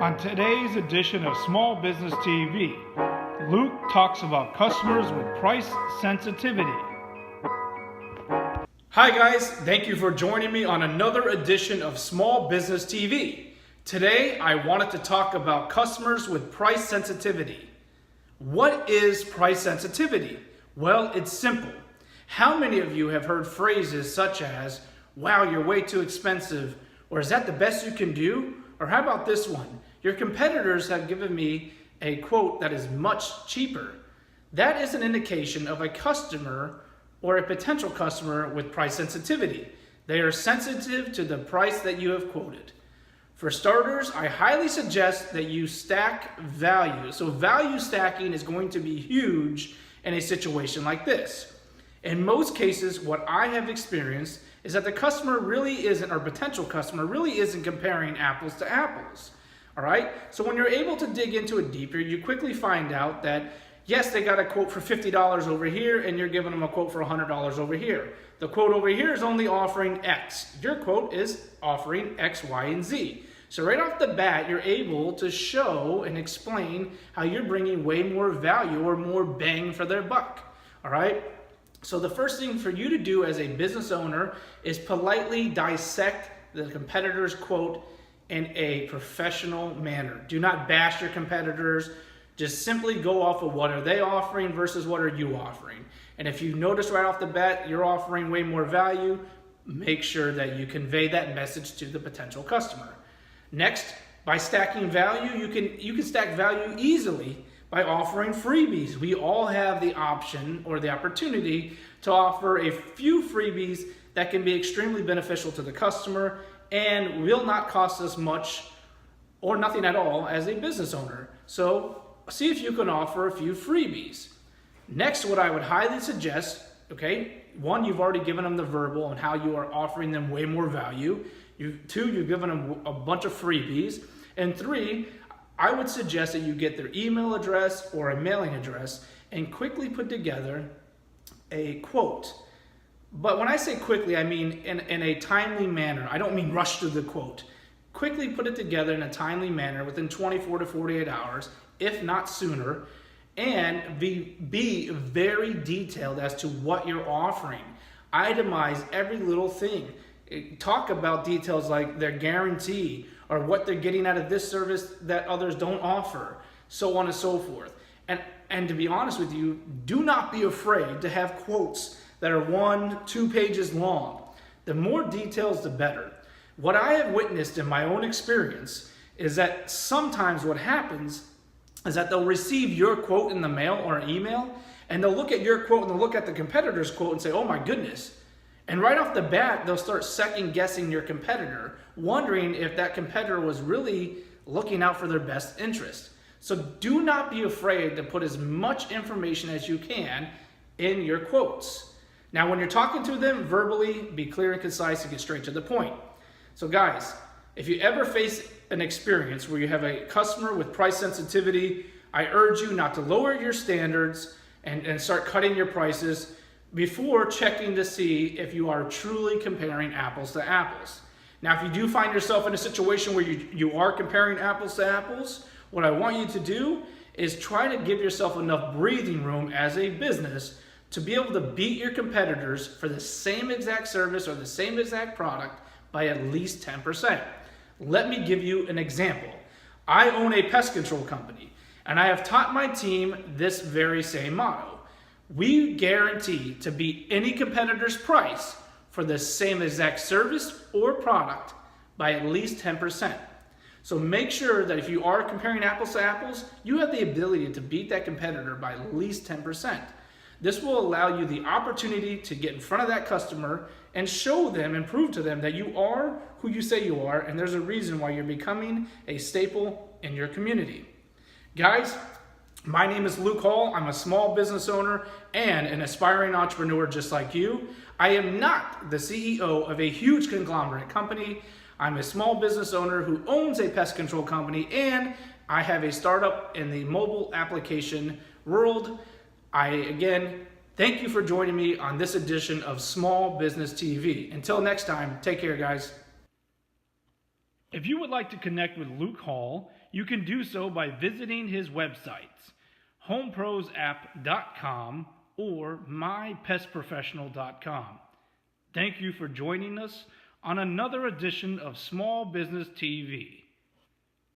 On today's edition of Small Business TV, Luke talks about customers with price sensitivity. Hi guys, thank you for joining me on another edition of Small Business TV. Today I wanted to talk about customers with price sensitivity. What is price sensitivity? Well, it's simple. How many of you have heard phrases such as, wow, you're way too expensive, or is that the best you can do? Or how about this one? Your competitors have given me a quote that is much cheaper. That is an indication of a customer or a potential customer with price sensitivity. They are sensitive to the price that you have quoted. For starters, I highly suggest that you stack value. So value stacking is going to be huge in a situation like this. In most cases, what I have experienced is that the customer really isn't, or potential customer really isn't comparing apples to apples. All right? So when you're able to dig into it deeper, you quickly find out that yes, they got a quote for $50 over here, and you're giving them a quote for $100 over here. The quote over here is only offering X. Your quote is offering X, Y, and Z. So right off the bat, you're able to show and explain how you're bringing way more value or more bang for their buck. All right? So the first thing for you to do as a business owner is politely dissect the competitor's quote in a professional manner. Do not bash your competitors. Just simply go off of what are they offering versus what are you offering. And if you notice right off the bat you're offering way more value, make sure that you convey that message to the potential customer. Next, by stacking value, you can stack value easily by offering freebies. We all have the option or the opportunity to offer a few freebies that can be extremely beneficial to the customer and will not cost us much or nothing at all as a business owner. So see if you can offer a few freebies. Next, what I would highly suggest, okay, one, you've already given them the verbal on how you are offering them way more value. Two, you've given them a bunch of freebies. And three, I would suggest that you get their email address or a mailing address and quickly put together a quote. But when I say quickly, I mean in a timely manner. I don't mean rush to the quote. Quickly put it together in a timely manner within 24 to 48 hours, if not sooner, and be very detailed as to what you're offering. Itemize every little thing. Talk about details like their guarantee or what they're getting out of this service that others don't offer, so on and so forth. And to be honest with you, do not be afraid to have quotes that are 1-2 pages long. The more details, the better. What I have witnessed in my own experience is that sometimes what happens is that they'll receive your quote in the mail or an email, and they'll look at your quote and they'll look at the competitor's quote and say, oh my goodness. And right off the bat, they'll start second guessing your competitor, wondering if that competitor was really looking out for their best interest. So do not be afraid to put as much information as you can in your quotes. Now, when you're talking to them verbally, be clear and concise and get straight to the point. So guys, if you ever face an experience where you have a customer with price sensitivity, I urge you not to lower your standards and start cutting your prices before checking to see if you are truly comparing apples to apples. Now, if you do find yourself in a situation where you are comparing apples to apples, what I want you to do is try to give yourself enough breathing room as a business to be able to beat your competitors for the same exact service or the same exact product by at least 10%. Let me give you an example. I own a pest control company, and I have taught my team this very same motto. We guarantee to beat any competitor's price for the same exact service or product by at least 10%. So make sure that if you are comparing apples to apples, you have the ability to beat that competitor by at least 10%. This will allow you the opportunity to get in front of that customer and show them and prove to them that you are who you say you are, and there's a reason why you're becoming a staple in your community. Guys, my name is Luke Hall. I'm a small business owner and an aspiring entrepreneur just like you. I am not the CEO of a huge conglomerate company. I'm a small business owner who owns a pest control company, and I have a startup in the mobile application world. Again, thank you for joining me on this edition of Small Business TV. Until next time, take care, guys. If you would like to connect with Luke Hall, you can do so by visiting his websites, homeprosapp.com or mypestprofessional.com. Thank you for joining us on another edition of Small Business TV.